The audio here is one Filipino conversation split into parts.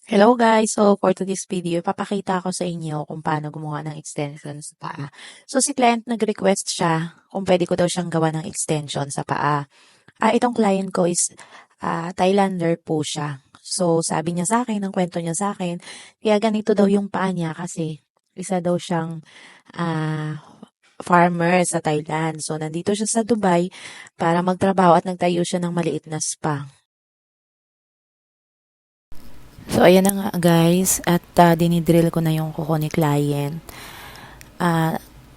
Hello guys! So for today's video, ipapakita ko sa inyo kung paano gumawa ng extension sa paa. So si client nag-request siya kung pwede ko daw siyang gawa ng extension sa paa. Itong client ko is Thailander po siya. So sabi niya sa akin, ang kwento niya sa akin, kaya ganito daw yung paa niya kasi isa daw siyang ah, farmer sa Thailand. So nandito siya sa Dubai para magtrabaho at nagtayo siya ng maliit na spa. So, ayan na nga guys, at dinidrill ko na yung kuko ni client.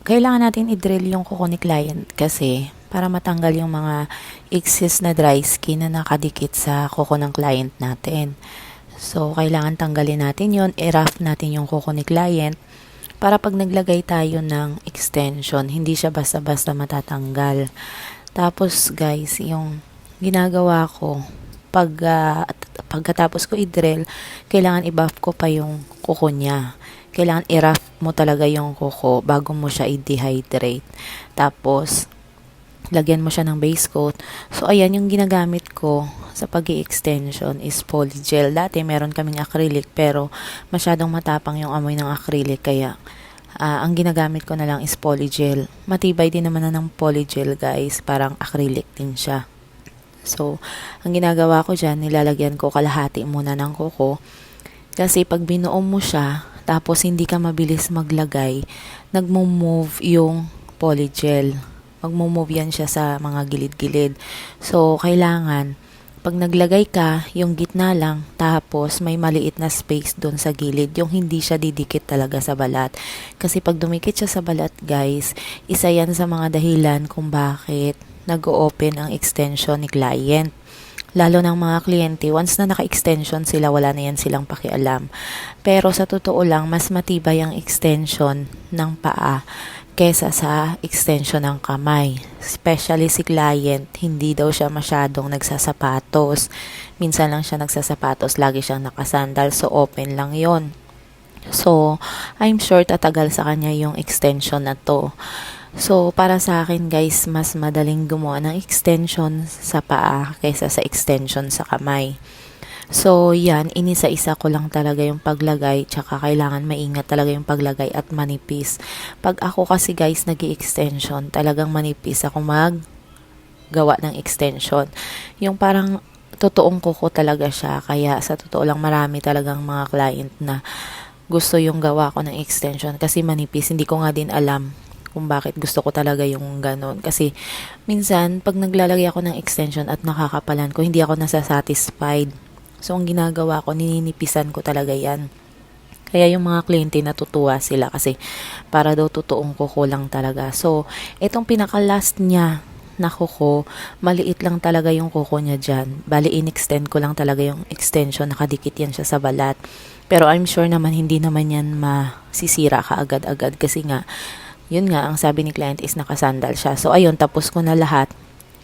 Kailangan natin i-drill yung kuko ni client kasi para matanggal yung mga excess na dry skin na nakadikit sa kuko ng client natin. So, kailangan tanggalin natin yon, i-rough natin yung kuko ni client para pag naglagay tayo ng extension, hindi siya basta-basta matatanggal. Tapos guys, yung ginagawa ko, pagkatapos ko i-drill, kailangan i-buff ko pa yung kuko niya. Kailangan i-rough mo talaga yung kuko bago mo siya i-dehydrate. Tapos, lagyan mo siya ng base coat. So, ayan yung ginagamit ko sa pag-i-extension is polygel. Dati, meron kaming acrylic pero masyadong matapang yung amoy ng acrylic kaya ang ginagamit ko na lang is polygel. Matibay din naman na ng polygel guys. Parang acrylic din siya. So, ang ginagawa ko dyan, nilalagyan ko kalahati muna ng kuko. Kasi pag binuo mo siya, tapos hindi ka mabilis maglagay, nagmo-move yung polygel. Magmo-move yan siya sa mga gilid-gilid. So, kailangan, pag naglagay ka, yung gitna lang, tapos may maliit na space doon sa gilid, yung hindi siya didikit talaga sa balat. Kasi pag dumikit siya sa balat, guys, isa yan sa mga dahilan kung bakit nag-open ang extension ni client. Lalo ng mga kliyente, once na naka-extension sila, wala na yan silang pakialam. Pero sa totoo lang, mas matibay ang extension ng paa kesa sa extension ng kamay. Especially si client, hindi daw siya masyadong nagsasapatos. Minsan lang siya nagsasapatos, lagi siyang nakasandal, so open lang yon. So, I'm sure tatagal sa kanya yung extension na to. So, para sa akin guys, mas madaling gumawa ng extension sa paa kaysa sa extension sa kamay. So, yan, inisa-isa ko lang talaga yung paglagay, tsaka kailangan maingat talaga yung paglagay at manipis. Pag ako kasi guys nag-i-extension, talagang manipis ako maggawa ng extension. Yung parang totoong kuko talaga siya, kaya sa totoo lang marami talagang mga client na gusto yung gawa ko ng extension kasi manipis. Hindi ko nga din alam kung bakit gusto ko talaga yung ganon. Kasi minsan, pag naglalagay ako ng extension at nakakapalan ko, hindi ako nasasatisfied. So, ang ginagawa ko, nininipisan ko talaga yan. Kaya yung mga kliyente natutuwa sila kasi para daw totoong kuko lang talaga. So, itong pinaka-last niya na kuko, maliit lang talaga yung kuko niya dyan. Bali, in-extend ko lang talaga yung extension, nakadikit yan siya sa balat. Pero I'm sure naman hindi naman yan masisira ka agad-agad kasi nga, yun nga, ang sabi ni client is nakasandal siya. So, ayun, tapos ko na lahat.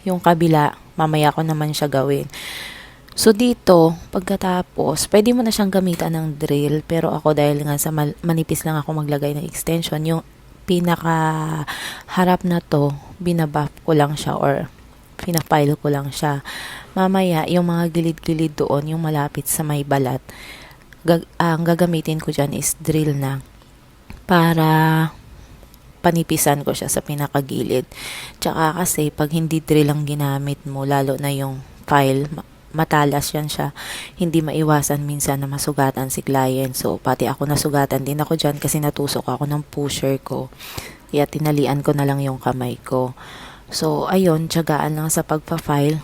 Yung kabila, mamaya ko naman siya gawin. So, dito, pagkatapos, pwede mo na siyang gamitan ng drill. Pero ako, dahil nga sa manipis lang ako maglagay ng extension, yung pinaka harap na to, binabuff ko lang siya or pinafile ko lang siya. Mamaya, yung mga gilid-gilid doon, yung malapit sa may balat, ang gagamitin ko dyan is drill na para panipisan ko siya sa pinakagilid. Tsaka kasi pag hindi drill ang ginamit mo, lalo na yung file, matalas yan siya. Hindi maiwasan minsan na masugatan si client. So, pati ako nasugatan din ako dyan kasi natusok ako ng pusher ko. Kaya tinalian ko na lang yung kamay ko. So, ayun, tiyagaan lang sa pagpa-file.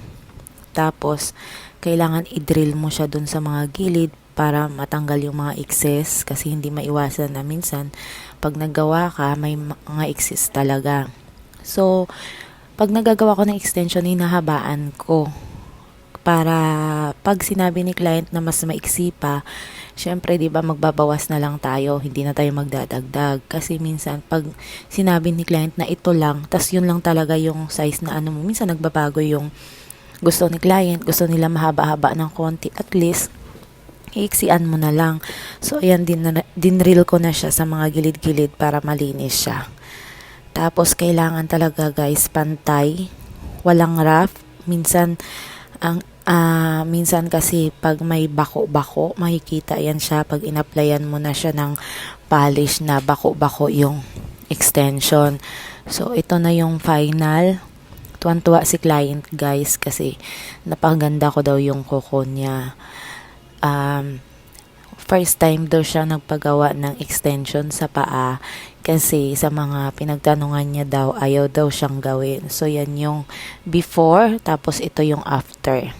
Tapos, kailangan i-drill mo siya dun sa mga gilid para matanggal yung mga excess kasi hindi maiwasan na minsan pag naggawa ka may mga excess talaga. So, pag nagagawa ko ng extension, hinahabaan ko para pag sinabi ni client na mas maiksi pa, syempre 'di ba magbabawas na lang tayo, hindi na tayo magdadagdag kasi minsan pag sinabi ni client na ito lang, tas yun lang talaga yung size na ano mo, minsan nagbabago yung gusto ni client, gusto nila mahaba-haba ng konti, at least iiksian mo na lang. So, ayan, dinreel ko na siya sa mga gilid-gilid para malinis siya. Tapos, kailangan talaga guys, pantay, walang rough. Minsan, ang Minsan kasi pag may bako-bako, makikita yan siya pag in-applyan mo na siya ng polish na bako-bako yung extension. So, ito na yung final. Tuwan-tuwa si client guys kasi napakaganda ko daw yung kuko niya. First time daw siya nagpagawa ng extension sa paa kasi sa mga pinagtanungan niya daw ayaw daw siyang gawin. So, yan yung before tapos ito yung after.